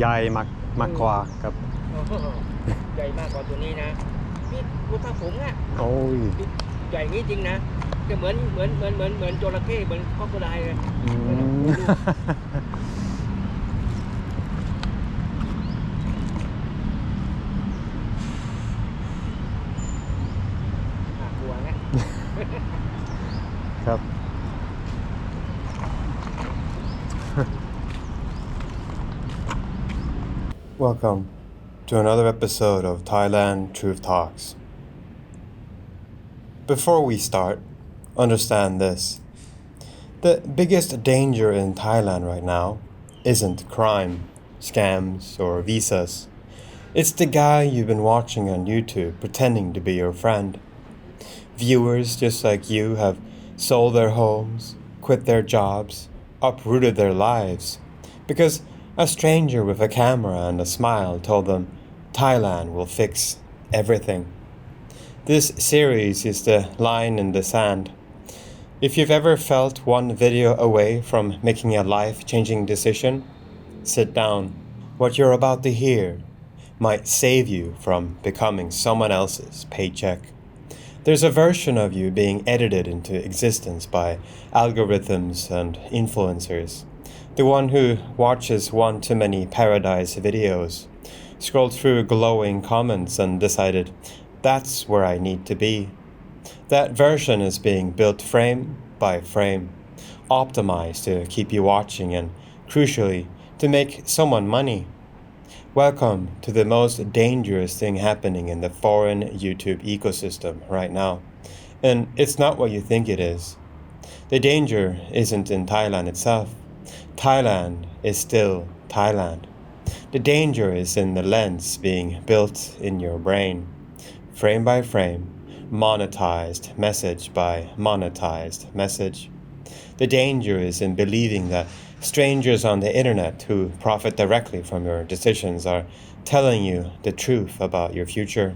หญ่มากกว่าครับ ใหญ่มากกว่าตัวนี้นะนี่รูปภาพผมอ่ะ โอ้ย ใหญ่นี้จริงนะจะเหมือนจระเข้เหมือนครอบครัวเลย อืม น่ากลัวนะครับ Welcome to another episode of Thailand Truth Talks. Before we start, understand this. The biggest danger in Thailand right now isn't crime, scams, or visas. It's the guy you've been watching on YouTube pretending to be your friend. Viewers just like you have sold their homes, quit their jobs, uprooted their lives because a stranger with a camera and a smile told them Thailand will fix everything. This series is the line in the sand. If you've ever felt one video away from making a life-changing decision, sit down. What you're about to hear might save you from becoming someone else's paycheck. There's a version of you being edited into existence by algorithms and influencers. The one who watches one too many paradise videos, scrolled through glowing comments and decided, that's where I need to be. That version is being built frame by frame, optimized to keep you watching and, crucially, to make someone money. Welcome to the most dangerous thing happening in the foreign YouTube ecosystem right now. And it's not what you think it is. The danger isn't in Thailand itself. Thailand is still Thailand. The danger is in the lens being built in your brain, frame by frame, monetized message by monetized message. The danger is in believing that strangers on the internet who profit directly from your decisions are telling you the truth about your future.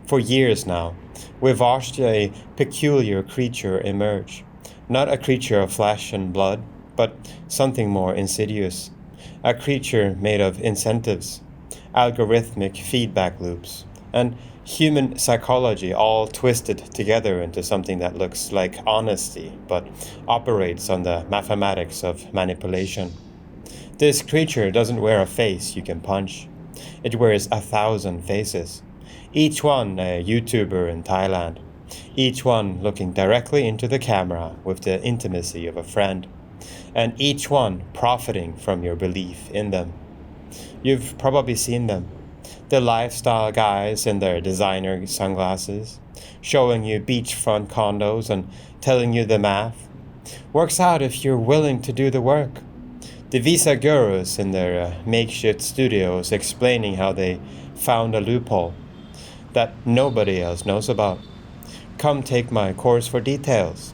For years now, we've watched a peculiar creature emerge, not a creature of flesh and blood, but something more insidious, a creature made of incentives, algorithmic feedback loops, and human psychology all twisted together into something that looks like honesty but operates on the mathematics of manipulation. This creature doesn't wear a face you can punch. It wears 1,000 faces, each one a YouTuber in Thailand, each one looking directly into the camera with the intimacy of a friend, and each one profiting from your belief in them. You've probably seen them. The lifestyle guys in their designer sunglasses, showing you beachfront condos and telling you the math. Works out if you're willing to do the work. The visa gurus in their makeshift studios explaining how they found a loophole that nobody else knows about. Come take my course for details.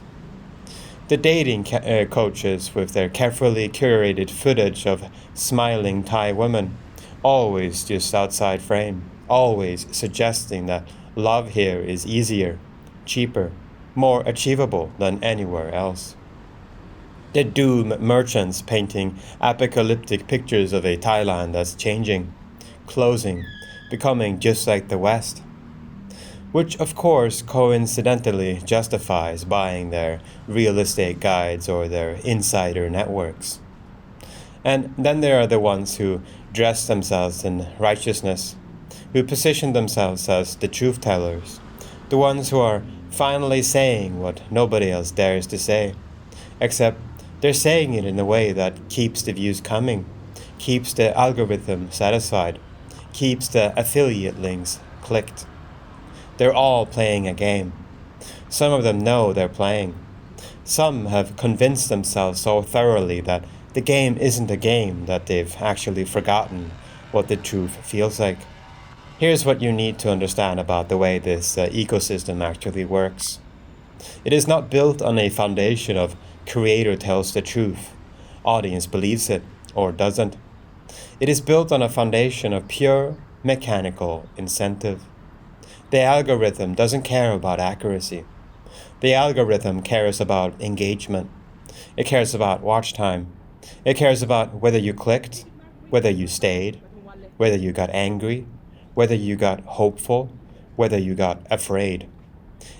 The dating coaches with their carefully curated footage of smiling Thai women, always just outside frame, always suggesting that love here is easier, cheaper, more achievable than anywhere else. The doom merchants painting apocalyptic pictures of a Thailand that's changing, closing, becoming just like the West. Which of course coincidentally justifies buying their real estate guides or their insider networks. And then there are the ones who dress themselves in righteousness, who position themselves as the truth tellers, the ones who are finally saying what nobody else dares to say, except they're saying it in a way that keeps the views coming, keeps the algorithm satisfied, keeps the affiliate links clicked. They're all playing a game. Some of them know they're playing. Some have convinced themselves so thoroughly that the game isn't a game that they've actually forgotten what the truth feels like. Here's what you need to understand about the way this ecosystem actually works. It is not built on a foundation of creator tells the truth, audience believes it or doesn't. It is built on a foundation of pure mechanical incentive. The algorithm doesn't care about accuracy. The algorithm cares about engagement. It cares about watch time. It cares about whether you clicked, whether you stayed, whether you got angry, whether you got hopeful, whether you got afraid.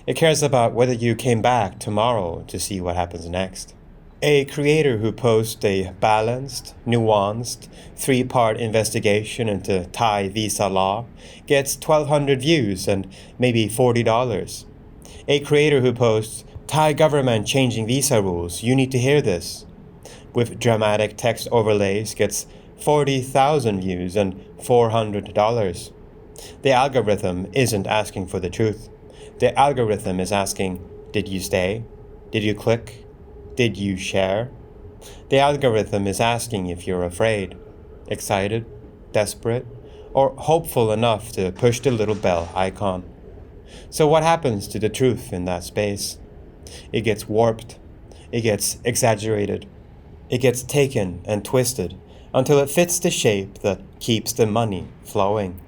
It cares about whether you came back tomorrow to see what happens next. A creator who posts a balanced, nuanced, 3-part investigation into Thai visa law gets 1,200 views and maybe $40. A creator who posts, Thai government changing visa rules, you need to hear this, with dramatic text overlays gets 40,000 views and $400. The algorithm isn't asking for the truth. The algorithm is asking, did you stay? Did you click? Did you share? The algorithm is asking if you're afraid, excited, desperate, or hopeful enough to push the little bell icon. So what happens to the truth in that space? It gets warped. It gets exaggerated. It gets taken and twisted until it fits the shape that keeps the money flowing.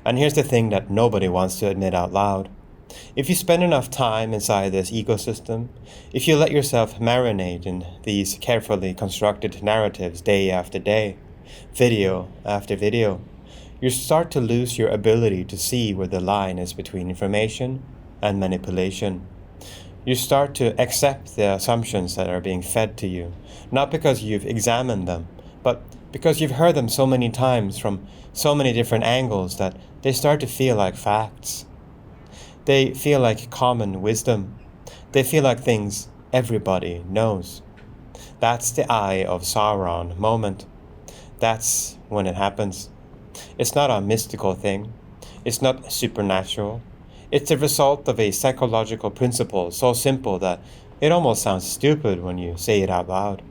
And here's the thing that nobody wants to admit out loud. If you spend enough time inside this ecosystem, if you let yourself marinate in these carefully constructed narratives day after day, video after video, you start to lose your ability to see where the line is between information and manipulation. You start to accept the assumptions that are being fed to you, not because you've examined them, but because you've heard them so many times from so many different angles that they start to feel like facts. They feel like common wisdom. They feel like things everybody knows. That's the Eye of Sauron moment. That's when it happens. It's not a mystical thing. It's not supernatural. It's the result of a psychological principle so simple that it almost sounds stupid when you say it out loud.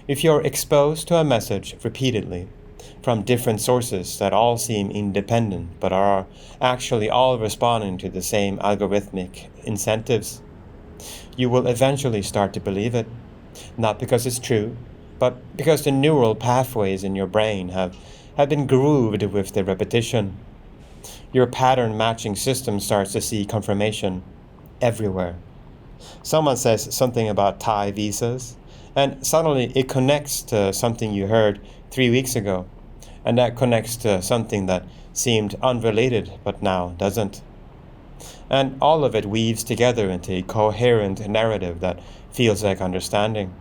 If you're exposed to a message repeatedly from different sources that all seem independent but are actually all responding to the same algorithmic incentives, you will eventually start to believe it, not because it's true, but because the neural pathways in your brain have been grooved with the repetition. Your pattern matching system starts to see confirmation everywhere. Someone says something about Thai visas, and suddenly it connects to something you heard 3 weeks ago, and that connects to something that seemed unrelated but now doesn't. And all of it weaves together into a coherent narrative that feels like understanding.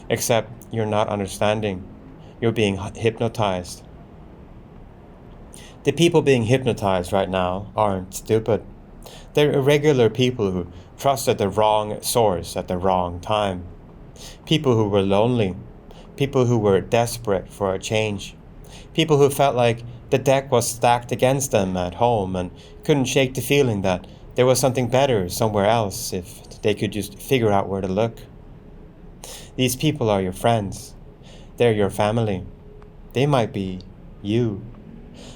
Except you're not understanding. You're being hypnotized. The people being hypnotized right now aren't stupid. They're irregular people who trusted the wrong source at the wrong time. People who were lonely. People who were desperate for a change. People who felt like the deck was stacked against them at home and couldn't shake the feeling that there was something better somewhere else if they could just figure out where to look. These people are your friends. They're your family. They might be you.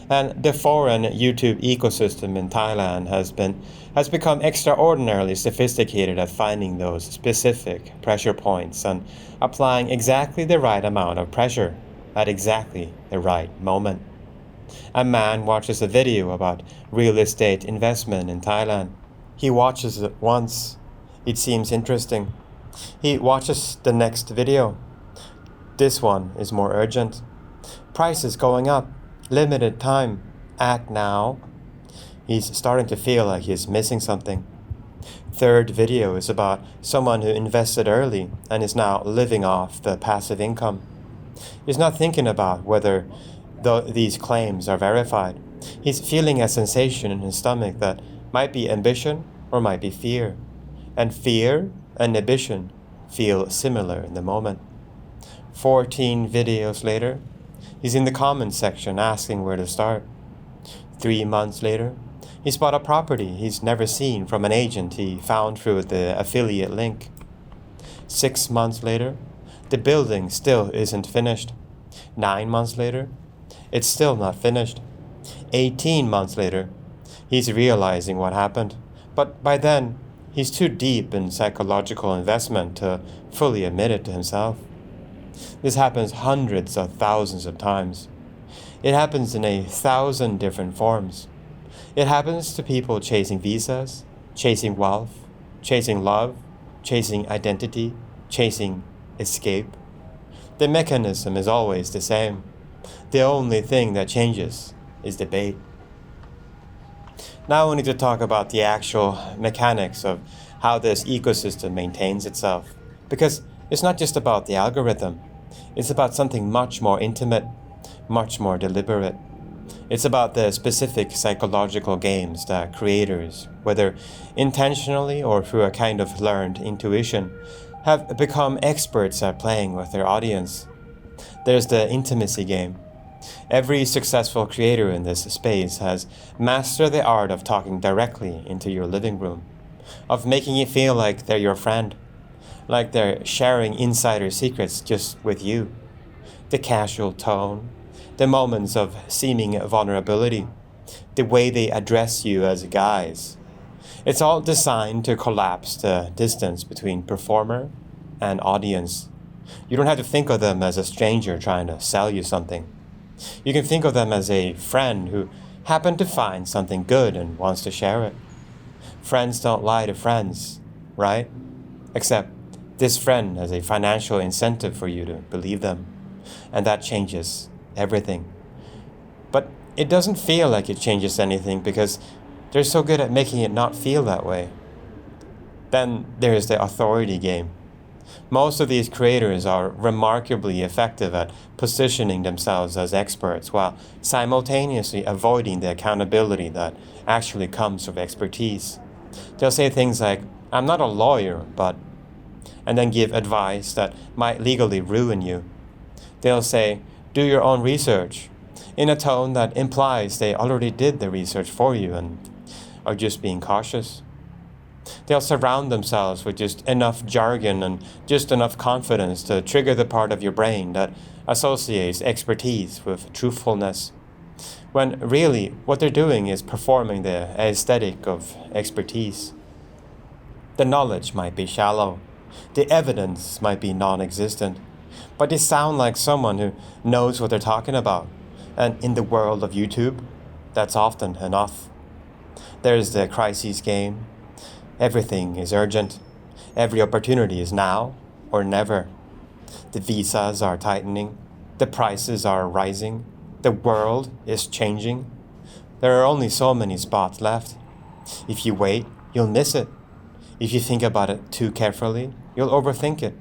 And the foreign YouTube ecosystem in Thailand has become extraordinarily sophisticated at finding those specific pressure points and applying exactly the right amount of pressure at exactly the right moment. A man watches a video about real estate investment in Thailand. He watches it once. It seems interesting. He watches the next video. This one is more urgent. Prices going up. Limited time. Act now. He's starting to feel like he's missing something. Third video is about someone who invested early and is now living off the passive income. He's not thinking about whether these claims are verified. He's feeling a sensation in his stomach that might be ambition or might be fear. And fear and ambition feel similar in the moment. 14 videos later, he's in the comments section asking where to start. 3 months later, he's bought a property he's never seen from an agent he found through the affiliate link. 6 months later, the building still isn't finished. 9 months later, it's still not finished. 18 months later, he's realizing what happened. But by then, he's too deep in psychological investment to fully admit it to himself. This happens hundreds of thousands of times. It happens in 1,000 different forms. It happens to people chasing visas, chasing wealth, chasing love, chasing identity, chasing escape. The mechanism is always the same. The only thing that changes is debate. Now we need to talk about the actual mechanics of how this ecosystem maintains itself. Because it's not just about the algorithm, it's about something much more intimate, much more deliberate. It's about the specific psychological games that creators, whether intentionally or through a kind of learned intuition, have become experts at playing with their audience. There's the intimacy game. Every successful creator in this space has mastered the art of talking directly into your living room, of making it feel like they're your friend, like they're sharing insider secrets just with you. The casual tone, the moments of seeming vulnerability, the way they address you as guys. It's all designed to collapse the distance between performer and audience. You don't have to think of them as a stranger trying to sell you something. You can think of them as a friend who happened to find something good and wants to share it. Friends don't lie to friends, right? Except this friend has a financial incentive for you to believe them, and that changes everything. But it doesn't feel like it changes anything because they're so good at making it not feel that way. Then there's the authority game. Most of these creators are remarkably effective at positioning themselves as experts while simultaneously avoiding the accountability that actually comes with expertise. They'll say things like, "I'm not a lawyer, but," and then give advice that might legally ruin you. They'll say, "Do your own research," in a tone that implies they already did the research for you and are just being cautious. They'll surround themselves with just enough jargon and just enough confidence to trigger the part of your brain that associates expertise with truthfulness, when really what they're doing is performing the aesthetic of expertise. The knowledge might be shallow, the evidence might be non-existent, but they sound like someone who knows what they're talking about, and in the world of YouTube, that's often enough. There's the crises game. Everything is urgent. Every opportunity is now or never. The visas are tightening. The prices are rising. The world is changing. There are only so many spots left. If you wait, you'll miss it. If you think about it too carefully, you'll overthink it.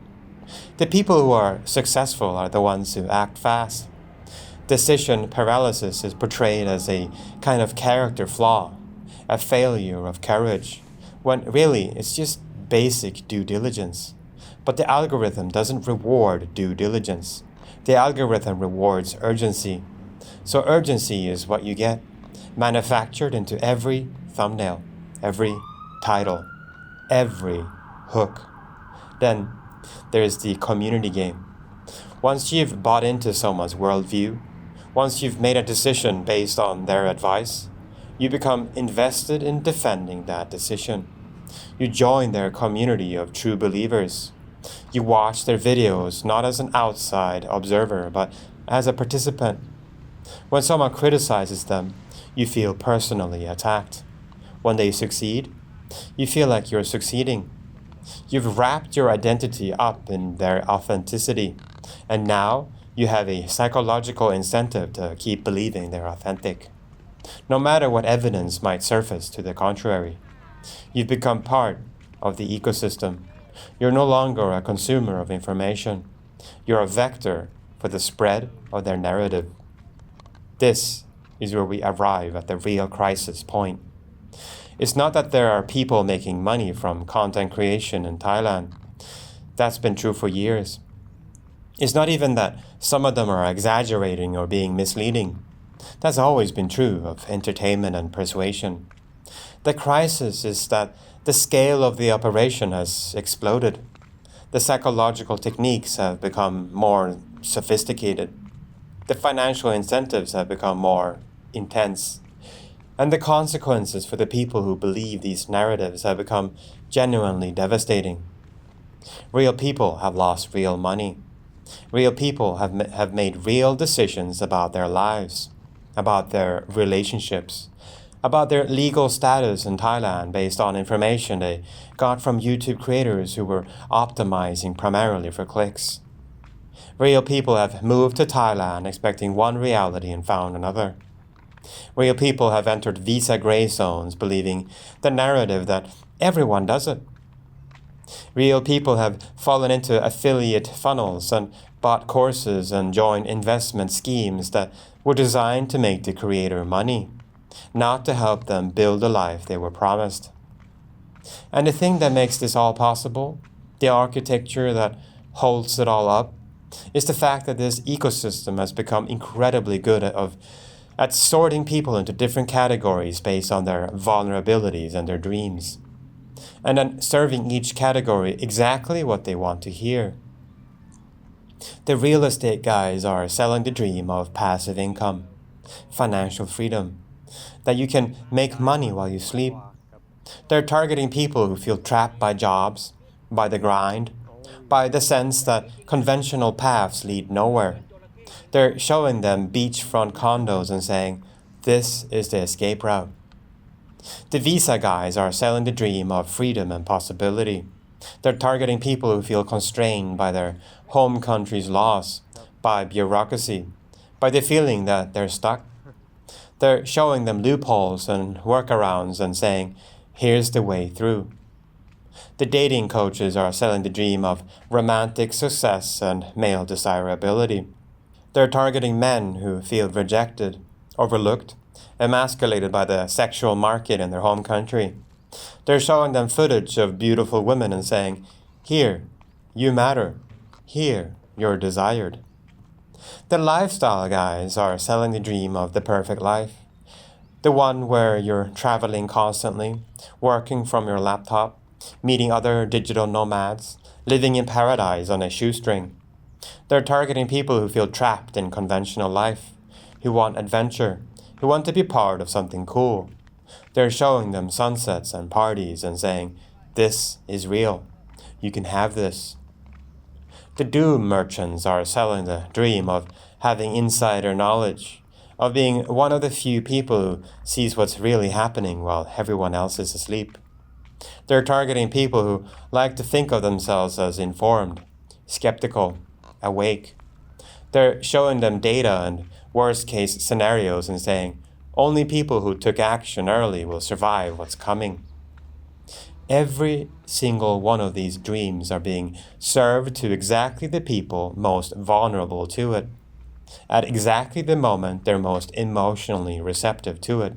The people who are successful are the ones who act fast. Decision paralysis is portrayed as a kind of character flaw, a failure of courage, when really it's just basic due diligence. But the algorithm doesn't reward due diligence. The algorithm rewards urgency. So urgency is what you get, manufactured into every thumbnail, every title, every hook. Then there's the community game. Once you've bought into someone's worldview, once you've made a decision based on their advice, you become invested in defending that decision. You join their community of true believers. You watch their videos not as an outside observer, but as a participant. When someone criticizes them, you feel personally attacked. When they succeed, you feel like you're succeeding. You've wrapped your identity up in their authenticity, and now you have a psychological incentive to keep believing they're authentic, no matter what evidence might surface to the contrary. You've become part of the ecosystem. You're no longer a consumer of information. You're a vector for the spread of their narrative. This is where we arrive at the real crisis point. It's not that there are people making money from content creation in Thailand. That's been true for years. It's not even that some of them are exaggerating or being misleading. That's always been true of entertainment and persuasion. The crisis is that the scale of the operation has exploded. The psychological techniques have become more sophisticated. The financial incentives have become more intense. And the consequences for the people who believe these narratives have become genuinely devastating. Real people have lost real money. Real people have made real decisions about their lives, about their relationships, about their legal status in Thailand based on information they got from YouTube creators who were optimizing primarily for clicks. Real people have moved to Thailand expecting one reality and found another. Real people have entered visa gray zones believing the narrative that everyone does it. Real people have fallen into affiliate funnels and bought courses and joined investment schemes that were designed to make the creator money, not to help them build the life they were promised. And the thing that makes this all possible, the architecture that holds it all up, is the fact that this ecosystem has become incredibly good at sorting people into different categories based on their vulnerabilities and their dreams, and then serving each category exactly what they want to hear. The real estate guys are selling the dream of passive income, financial freedom, that you can make money while you sleep. They're targeting people who feel trapped by jobs, by the grind, by the sense that conventional paths lead nowhere. They're showing them beachfront condos and saying, this is the escape route. The visa guys are selling the dream of freedom and possibility. They're targeting people who feel constrained by their home country's laws, by bureaucracy, by the feeling that they're stuck. They're showing them loopholes and workarounds and saying, here's the way through. The dating coaches are selling the dream of romantic success and male desirability. They're targeting men who feel rejected, overlooked, emasculated by the sexual market in their home country. They're showing them footage of beautiful women and saying, here, you matter. Here, you're desired. The lifestyle guys are selling the dream of the perfect life. The one where you're traveling constantly, working from your laptop, meeting other digital nomads, living in paradise on a shoestring. They're targeting people who feel trapped in conventional life, who want adventure, who want to be part of something cool. They're showing them sunsets and parties and saying, this is real. You can have this. The doom merchants are selling the dream of having insider knowledge, of being one of the few people who sees what's really happening while everyone else is asleep. They're targeting people who like to think of themselves as informed, skeptical, awake. They're showing them data and worst-case scenarios and saying, only people who took action early will survive what's coming. Every single one of these dreams are being served to exactly the people most vulnerable to it, at exactly the moment they're most emotionally receptive to it,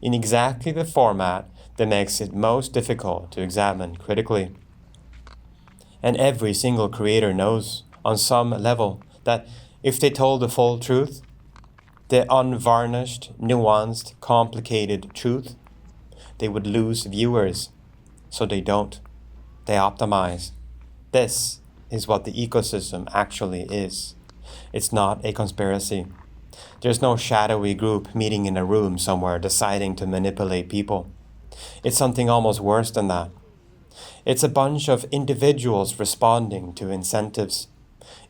in exactly the format that makes it most difficult to examine critically. And every single creator knows, on some level, that if they told the full truth, the unvarnished, nuanced, complicated truth, they would lose viewers. So they don't. They optimize. This is what the ecosystem actually is. It's not a conspiracy. There's no shadowy group meeting in a room somewhere deciding to manipulate people. It's something almost worse than that. It's a bunch of individuals responding to incentives,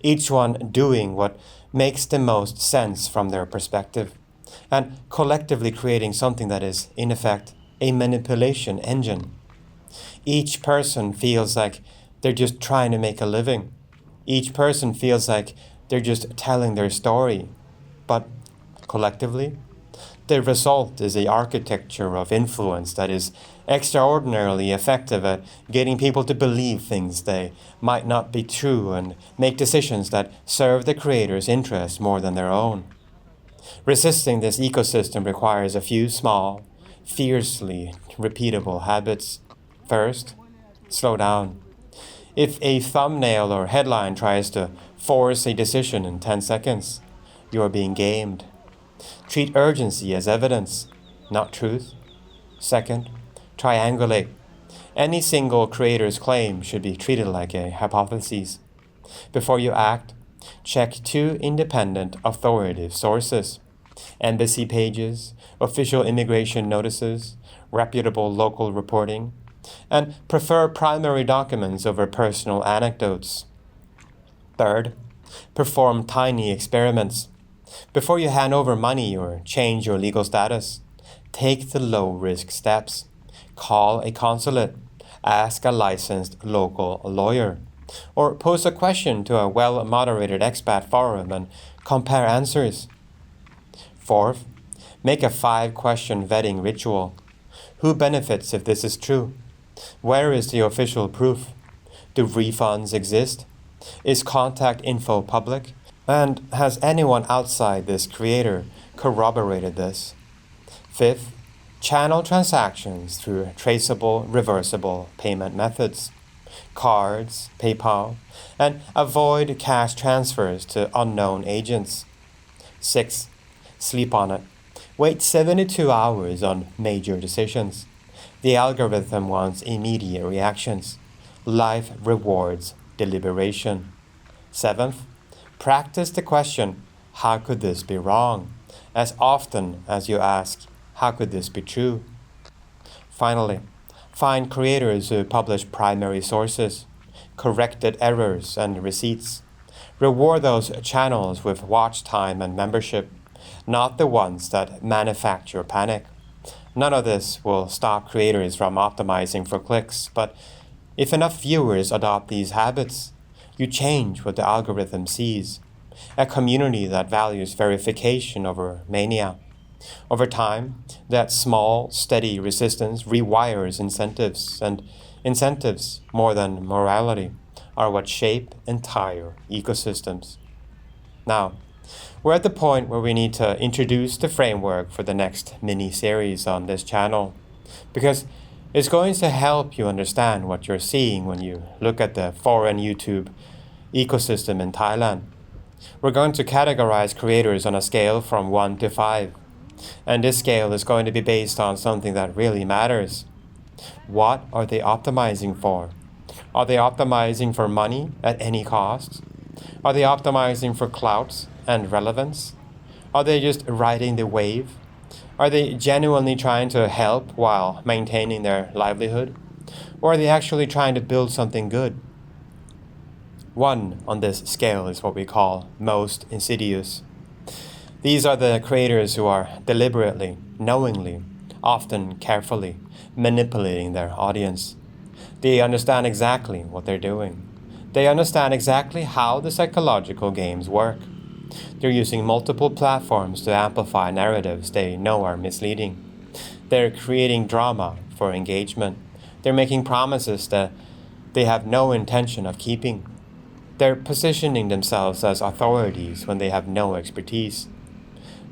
each one doing what makes the most sense from their perspective, and collectively creating something that is, in effect, a manipulation engine. Each person feels like they're just trying to make a living. Each person feels like they're just telling their story. But collectively, the result is an architecture of influence that is extraordinarily effective at getting people to believe things they might not be true and make decisions that serve the creator's interests more than their own. Resisting this ecosystem requires a few small, fiercely repeatable habits. First, slow down. If a thumbnail or headline tries to force a decision in 10 seconds, you are being gamed. Treat urgency as evidence, not truth. Second, triangulate. Any single creator's claim should be treated like a hypothesis. Before you act, check 2 independent authoritative sources: embassy pages, official immigration notices, reputable local reporting, and prefer primary documents over personal anecdotes. Third, perform tiny experiments. Before you hand over money or change your legal status, take the low-risk steps. Call a consulate. Ask a licensed local lawyer. Or pose a question to a well-moderated expat forum and compare answers. Fourth, make a 5-question vetting ritual. Who benefits if this is true? Where is the official proof? Do refunds exist? Is contact info public? And has anyone outside this creator corroborated this? Fifth, channel transactions through traceable, reversible payment methods, cards, PayPal, and avoid cash transfers to unknown agents. Sixth, sleep on it. Wait 72 hours on major decisions. The algorithm wants immediate reactions. Life rewards deliberation. Seventh, practice the question, how could this be wrong? As often as you ask, how could this be true? Finally, find creators who publish primary sources, corrected errors, and receipts. Reward those channels with watch time and membership, not the ones that manufacture panic. None of this will stop creators from optimizing for clicks, but if enough viewers adopt these habits, you change what the algorithm sees. A community that values verification over mania. Over time, that small, steady resistance rewires incentives, and incentives, more than morality, are what shape entire ecosystems. Now, we're at the point where we need to introduce the framework for the next mini-series on this channel, because it's going to help you understand what you're seeing when you look at the foreign YouTube ecosystem in Thailand. We're going to categorize creators on a scale from 1 to 5, and this scale is going to be based on something that really matters. What are they optimizing for? Are they optimizing for money at any cost? Are they optimizing for clout and relevance? Are they just riding the wave? Are they genuinely trying to help while maintaining their livelihood? Or are they actually trying to build something good? 1 on this scale is what we call most insidious. These are the creators who are deliberately, knowingly, often carefully manipulating their audience. They understand exactly what they're doing. They understand exactly how the psychological games work. They're using multiple platforms to amplify narratives they know are misleading. They're creating drama for engagement. They're making promises that they have no intention of keeping. They're positioning themselves as authorities when they have no expertise.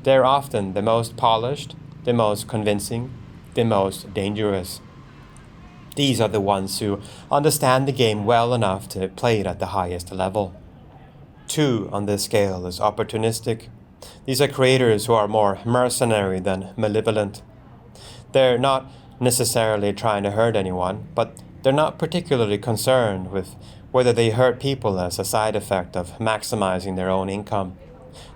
They're often the most polished, the most convincing, the most dangerous. These are the ones who understand the game well enough to play it at the highest level. 2 on this scale is opportunistic. These are creators who are more mercenary than malevolent. They're not necessarily trying to hurt anyone, but they're not particularly concerned with whether they hurt people as a side effect of maximizing their own income.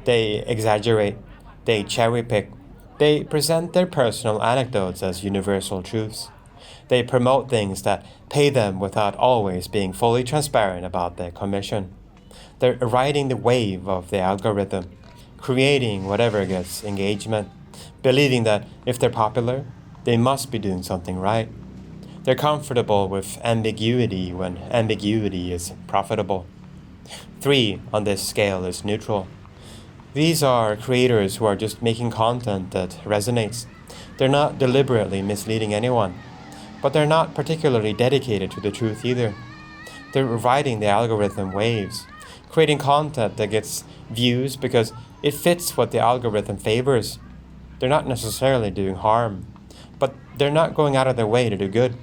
They exaggerate, they cherry pick, they present their personal anecdotes as universal truths. They promote things that pay them without always being fully transparent about their commission. They're riding the wave of the algorithm, creating whatever gets engagement, believing that if they're popular, they must be doing something right. They're comfortable with ambiguity when ambiguity is profitable. 3 on this scale is neutral. These are creators who are just making content that resonates. They're not deliberately misleading anyone, but they're not particularly dedicated to the truth either. They're riding the algorithm waves, creating content that gets views because it fits what the algorithm favors. They're not necessarily doing harm, but they're not going out of their way to do good.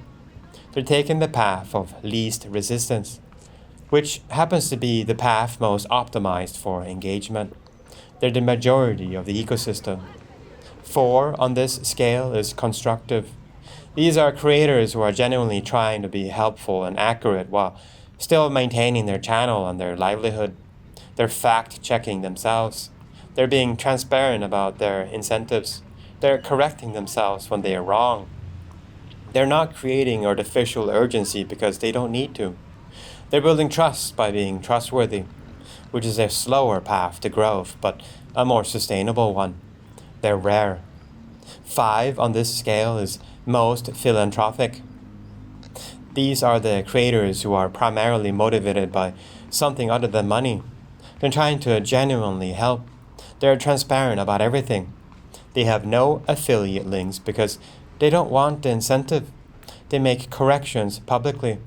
They're taking the path of least resistance, which happens to be the path most optimized for engagement. They're the majority of the ecosystem. 4 on this scale is constructive. These are creators who are genuinely trying to be helpful and accurate while still maintaining their channel and their livelihood. They're fact-checking themselves. They're being transparent about their incentives. They're correcting themselves when they are wrong. They're not creating artificial urgency because they don't need to. They're building trust by being trustworthy, which is a slower path to growth, but a more sustainable one. They're rare. 5 on this scale is most philanthropic. These are the creators who are primarily motivated by something other than money. They're trying to genuinely help. They're transparent about everything. They have no affiliate links because they don't want the incentive. They make corrections publicly.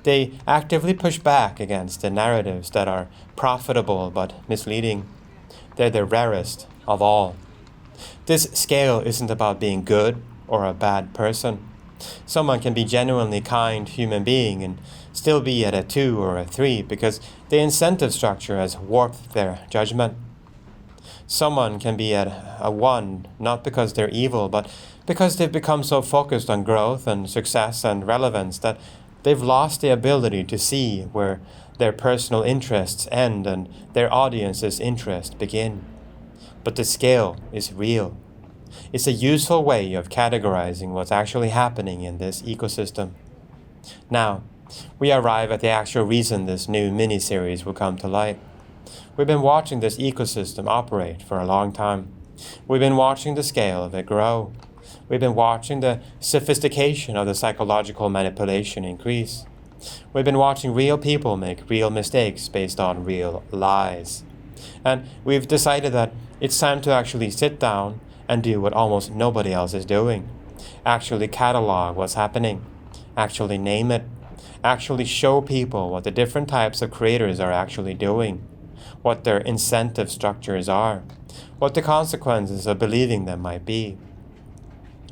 They actively push back against the narratives that are profitable but misleading. They're the rarest of all. This scale isn't about being good or a bad person. Someone can be genuinely kind human being and still be at a 2 or a 3 because the incentive structure has warped their judgment. Someone can be at a 1 not because they're evil, but because they've become so focused on growth and success and relevance that they've lost the ability to see where their personal interests end and their audience's interests begin. But the scale is real. It's a useful way of categorizing what's actually happening in this ecosystem. Now, we arrive at the actual reason this new mini-series will come to light. We've been watching this ecosystem operate for a long time. We've been watching the scale of it grow. We've been watching the sophistication of the psychological manipulation increase. We've been watching real people make real mistakes based on real lies. And we've decided that it's time to actually sit down and do what almost nobody else is doing. Actually catalog what's happening. Actually name it. Actually show people what the different types of creators are actually doing. What their incentive structures are. What the consequences of believing them might be.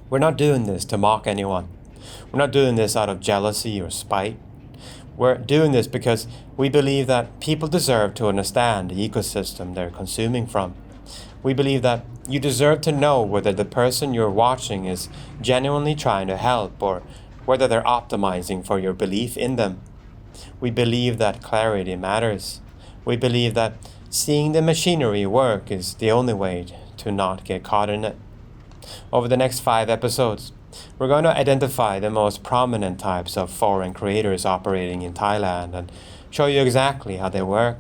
We're not doing this to mock anyone. We're not doing this out of jealousy or spite. We're doing this because we believe that people deserve to understand the ecosystem they're consuming from. We believe that you deserve to know whether the person you're watching is genuinely trying to help or whether they're optimizing for your belief in them. We believe that clarity matters. We believe that seeing the machinery work is the only way to not get caught in it. Over the next 5 episodes, we're going to identify the most prominent types of foreign creators operating in Thailand and show you exactly how they work.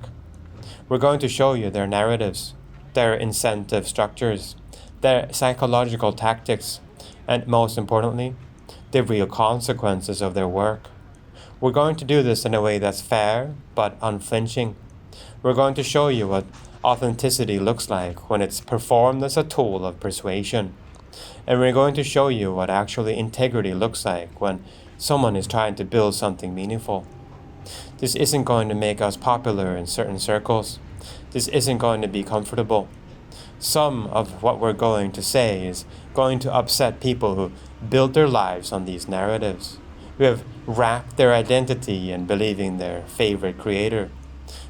We're going to show you their narratives, their incentive structures, their psychological tactics, and most importantly, the real consequences of their work. We're going to do this in a way that's fair but unflinching. We're going to show you what authenticity looks like when it's performed as a tool of persuasion. And we're going to show you what actually integrity looks like when someone is trying to build something meaningful. This isn't going to make us popular in certain circles. This isn't going to be comfortable. Some of what we're going to say is going to upset people who build their lives on these narratives, who have wrapped their identity in believing their favorite creator,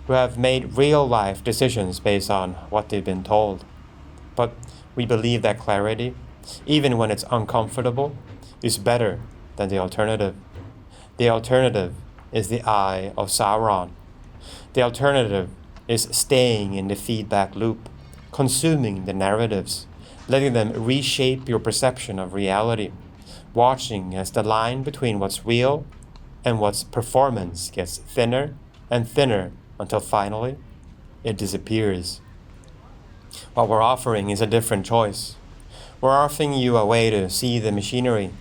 who have made real-life decisions based on what they've been told. But we believe that clarity, even when it's uncomfortable, is better than the alternative. The alternative is the eye of Sauron. The alternative is staying in the feedback loop, consuming the narratives, letting them reshape your perception of reality, watching as the line between what's real and what's performance gets thinner and thinner until finally it disappears. What we're offering is a different choice. We're offering you a way to see the machinery.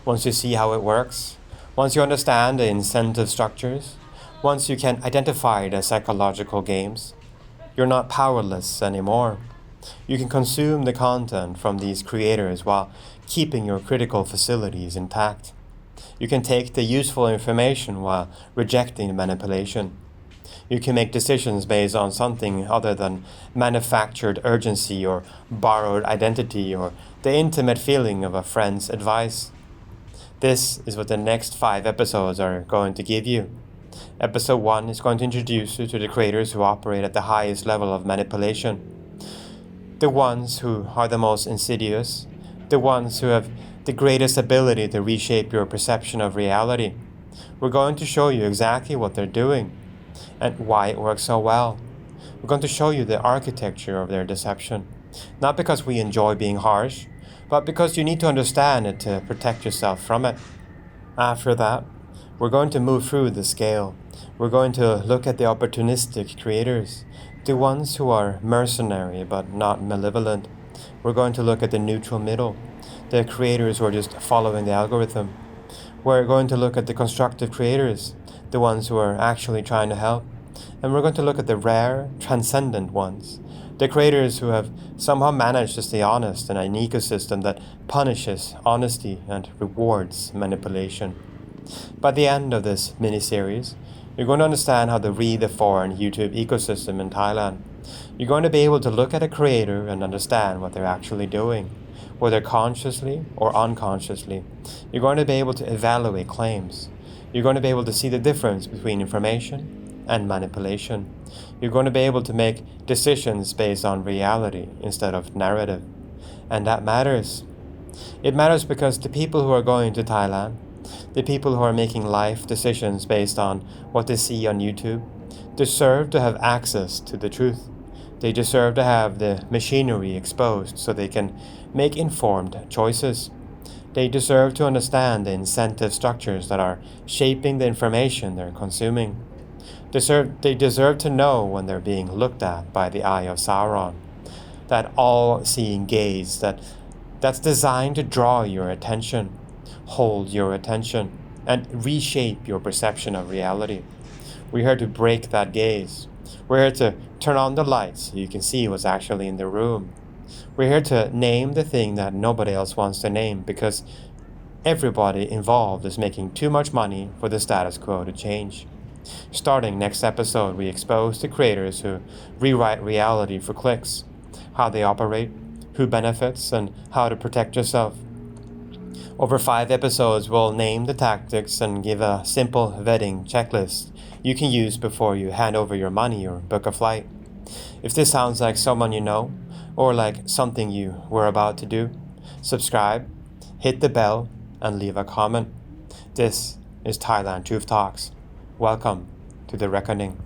Once you see how it works, once you understand the incentive structures, once you can identify the psychological games, you're not powerless anymore. You can consume the content from these creators while keeping your critical facilities intact. You can take the useful information while rejecting manipulation. You can make decisions based on something other than manufactured urgency or borrowed identity or the intimate feeling of a friend's advice. This is what the next 5 episodes are going to give you. Episode 1 is going to introduce you to the creators who operate at the highest level of manipulation. The ones who are the most insidious. The ones who have the greatest ability to reshape your perception of reality. We're going to show you exactly what they're doing and why it works so well. We're going to show you the architecture of their deception. Not because we enjoy being harsh, but because you need to understand it to protect yourself from it. After that, we're going to move through the scale. We're going to look at the opportunistic creators, the ones who are mercenary but not malevolent. We're going to look at the neutral middle, the creators who are just following the algorithm. We're going to look at the constructive creators, the ones who are actually trying to help. And we're going to look at the rare, transcendent ones, the creators who have somehow managed to stay honest in an ecosystem that punishes honesty and rewards manipulation. By the end of this mini-series, you're going to understand how to read the foreign YouTube ecosystem in Thailand. You're going to be able to look at a creator and understand what they're actually doing, whether consciously or unconsciously. You're going to be able to evaluate claims. You're going to be able to see the difference between information and manipulation. You're going to be able to make decisions based on reality instead of narrative. And that matters. It matters because the people who are going to Thailand, the people who are making life decisions based on what they see on YouTube, deserve to have access to the truth. They deserve to have the machinery exposed so they can make informed choices. They deserve to understand the incentive structures that are shaping the information they're consuming. They deserve to know when they're being looked at by the eye of Sauron, that all-seeing gaze that's designed to draw your attention, hold your attention, and reshape your perception of reality. We're here to break that gaze. We're here to turn on the lights so you can see what's actually in the room. We're here to name the thing that nobody else wants to name because everybody involved is making too much money for the status quo to change. Starting next episode, we expose the creators who rewrite reality for clicks, how they operate, who benefits, and how to protect yourself. Over 5 episodes, we'll name the tactics and give a simple vetting checklist you can use before you hand over your money or book a flight. If this sounds like someone you know, or like something you were about to do, subscribe, hit the bell, and leave a comment. This is Thailand Truth Talks. Welcome to the reckoning.